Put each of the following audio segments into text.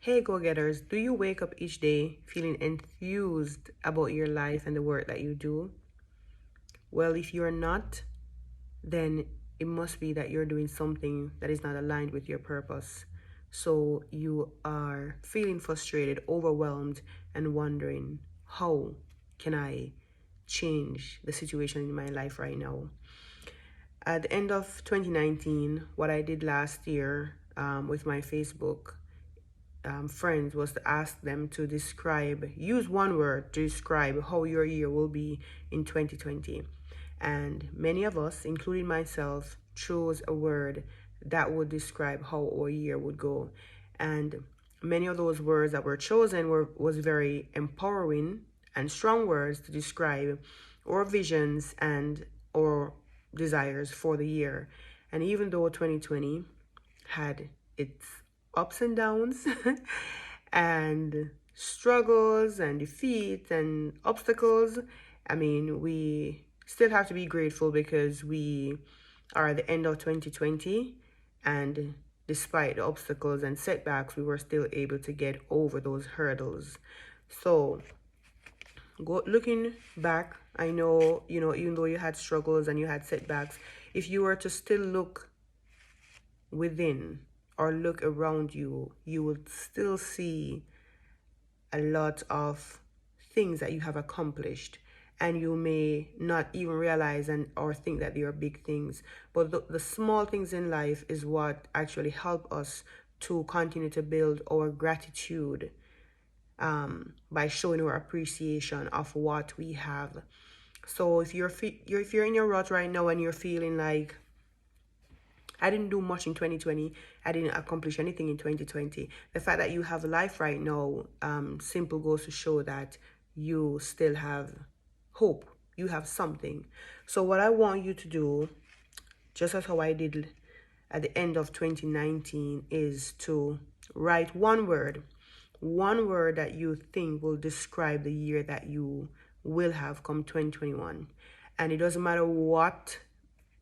Hey, go-getters, do you wake up each day feeling enthused about your life and the work that you do? Well, if you're not, then it must be that you're doing something that is not aligned with your purpose. So you are feeling frustrated, overwhelmed, and wondering, how can I change the situation in my life right now? At the end of 2019, what I did last year with my Facebook friends was to ask them to use one word to describe how your year will be in 2020. And many of us, including myself, chose a word that would describe how our year would go. And many of those words that were chosen was very empowering and strong words to describe our visions and our desires for the year. And even though 2020 had its ups and downs and struggles and defeats and obstacles, I mean, we still have to be grateful because we are at the end of 2020, and despite the obstacles and setbacks, we were still able to get over those hurdles. So looking back, I know, even though you had struggles and you had setbacks, if you were to still look within or look around you, you will still see a lot of things that you have accomplished, and you may not even realize or think that they are big things, but the small things in life is what actually help us to continue to build our gratitude, by showing our appreciation of what we have. So if you're in your rut right now and you're feeling like, I didn't do much in 2020, I didn't accomplish anything in 2020, the fact that you have life right now, simple goes to show that you still have hope. You have something. So what I want you to do, just as how I did at the end of 2019, is to write one word that you think will describe the year that you will have come 2021. And it doesn't matter what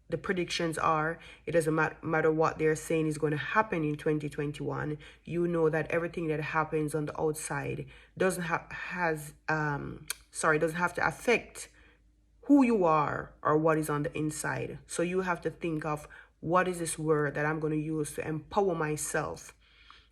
the predictions are, it doesn't matter what they're saying is going to happen in 2021. You know that everything that happens on the outside doesn't have to affect who you are or what is on the inside. So you have to think of, what is this word that I'm going to use to empower myself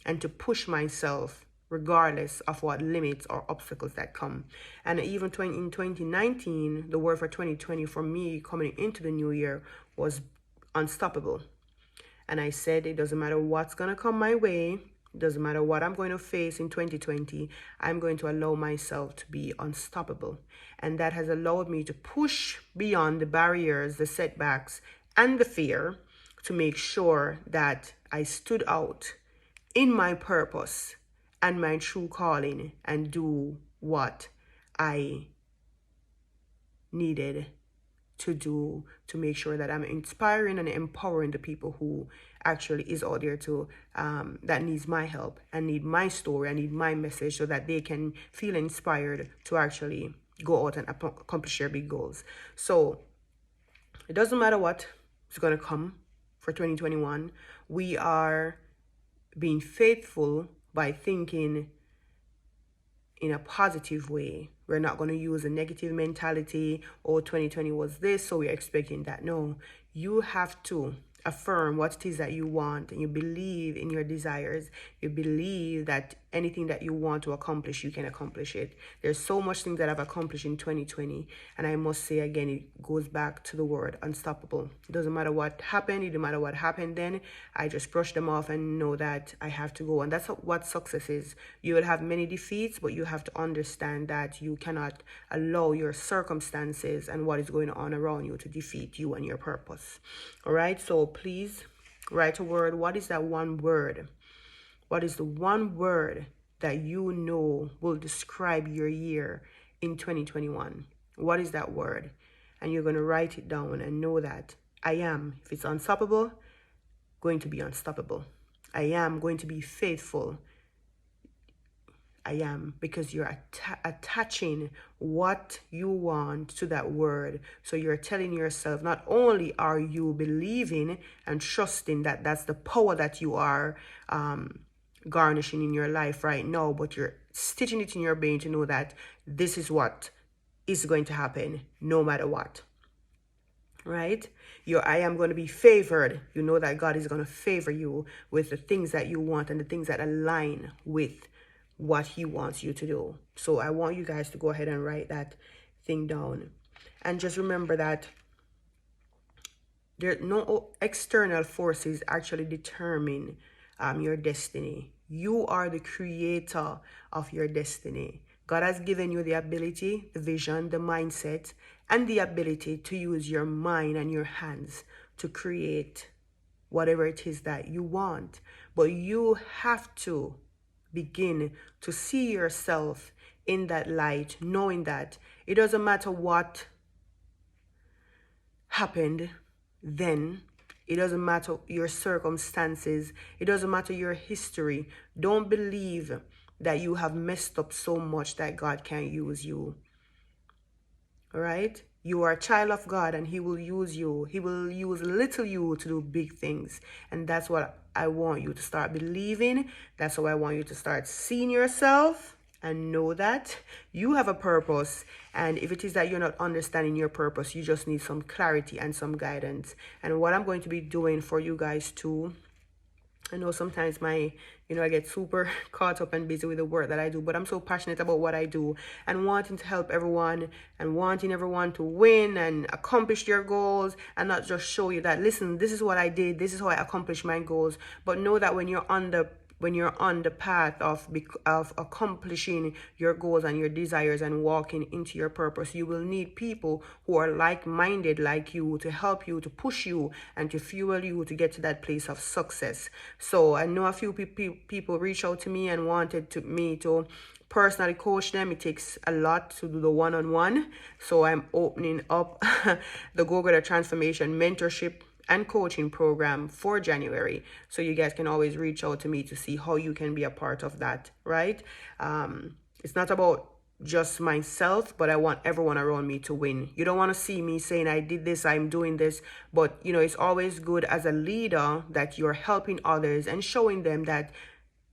and to push myself regardless of what limits or obstacles that come. And even in 2019, the word for 2020 for me coming into the new year was unstoppable. And I said, it doesn't matter what's going to come my way, it doesn't matter what I'm going to face in 2020, I'm going to allow myself to be unstoppable. And that has allowed me to push beyond the barriers, the setbacks, and the fear to make sure that I stood out in my purpose and my true calling and do what I needed to do to make sure that I'm inspiring and empowering the people who actually is out there to that needs my help and need my story and need my message, so that they can feel inspired to actually go out and accomplish their big goals. So it doesn't matter what is going to come for 2021. We are being faithful by thinking in a positive way. We're not going to use a negative mentality, oh, 2020 was this, so we're expecting that. No, you have to affirm what it is that you want, and you believe in your desires. You believe that anything that you want to accomplish, you can accomplish it. There's so much things that I've accomplished in 2020, and I must say again, it goes back to the word unstoppable. It doesn't matter what happened, it doesn't matter what happened then, I just brush them off and know that I have to go. And that's what success is. You will have many defeats, but you have to understand that you cannot allow your circumstances and what is going on around you to defeat you and your purpose. All right, so please write a word. What is that one word? What is the one word that you know will describe your year in 2021? What is that word? And you're going to write it down and know that I am, if it's unstoppable, going to be unstoppable. I am going to be faithful. I am, because you're attaching what you want to that word. So you're telling yourself, not only are you believing and trusting that that's the power that you are garnishing in your life right now, but you're stitching it in your brain to know that this is what is going to happen no matter what. Right? I am going to be favored. You know that God is going to favor you with the things that you want and the things that align with what he wants you to do. So I want you guys to go ahead and write that thing down. And just remember that there no external forces actually determine your destiny. You are the creator of your destiny. God has given you the ability, the vision, the mindset, and the ability to use your mind and your hands to create whatever it is that you want. But you have to begin to see yourself in that light, knowing that it doesn't matter what happened then. It doesn't matter your circumstances. It doesn't matter your history. Don't believe that you have messed up so much that God can't use you. All right? You are a child of God and he will use you. He will use little you to do big things. And that's what I want you to start believing. That's how I want you to start seeing yourself and know that you have a purpose. And if it is that you're not understanding your purpose, you just need some clarity and some guidance. And what I'm going to be doing for you guys too, I know sometimes I get super caught up and busy with the work that I do, but I'm so passionate about what I do and wanting to help everyone and wanting everyone to win and accomplish their goals, and not just show you that, listen, this is what I did, this is how I accomplished my goals, but know that when you're on the path of accomplishing your goals and your desires and walking into your purpose, you will need people who are like-minded like you to help you, to push you, and to fuel you to get to that place of success. So I know a few people reached out to me and wanted me to personally coach them. It takes a lot to do the one-on-one. So I'm opening up the Go-Getter Transformation Mentorship and Coaching Program for January. So you guys can always reach out to me to see how you can be a part of that, right? It's not about just myself, but I want everyone around me to win. You don't want to see me saying I did this, I'm doing this, but it's always good as a leader that you're helping others and showing them that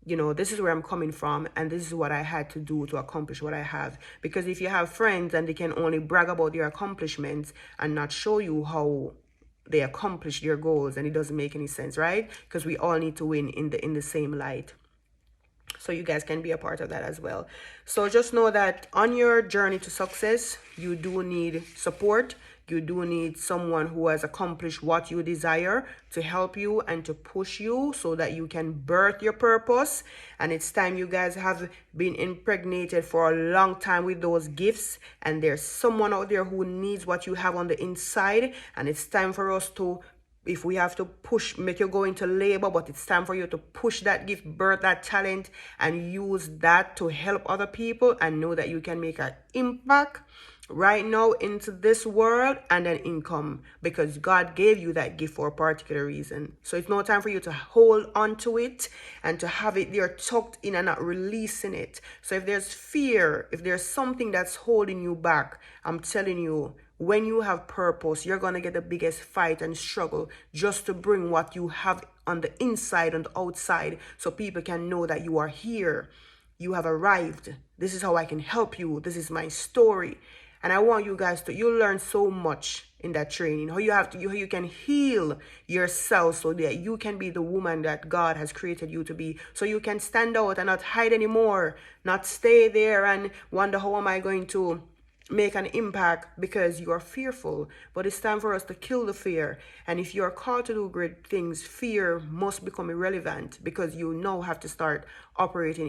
this is where I'm coming from and this is what I had to do to accomplish what I have. Because if you have friends and they can only brag about their accomplishments and not show you how they accomplish their goals, and it doesn't make any sense, right? Because we all need to win in the same light. So you guys can be a part of that as well. So just know that on your journey to success, you do need support. You do need someone who has accomplished what you desire to help you and to push you so that you can birth your purpose. And it's time. You guys have been impregnated for a long time with those gifts, and there's someone out there who needs what you have on the inside, and it's time for us to, if we have to push, make you go into labor, but it's time for you to push that gift, birth that talent, and use that to help other people and know that you can make an impact right now into this world and an income, because God gave you that gift for a particular reason. So it's no time for you to hold on to it and to have it there tucked in and not releasing it. So if there's fear, if there's something that's holding you back, I'm telling you, when you have purpose, you're going to get the biggest fight and struggle just to bring what you have on the inside and the outside so people can know that you are here. You have arrived. This is how I can help you. This is my story. And I want you guys to, you'll learn so much in that training, how you can heal yourself so that you can be the woman that God has created you to be, so you can stand out and not hide anymore, not stay there and wonder, how am I going to make an impact because you are fearful. But it's time for us to kill the fear. And if you are called to do great things, fear must become irrelevant, because you now have to start operating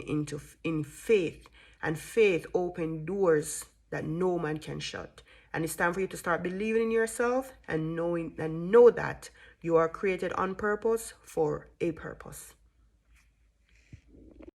in faith, and faith opens doors that no man can shut. And it's time for you to start believing in yourself and know that you are created on purpose for a purpose.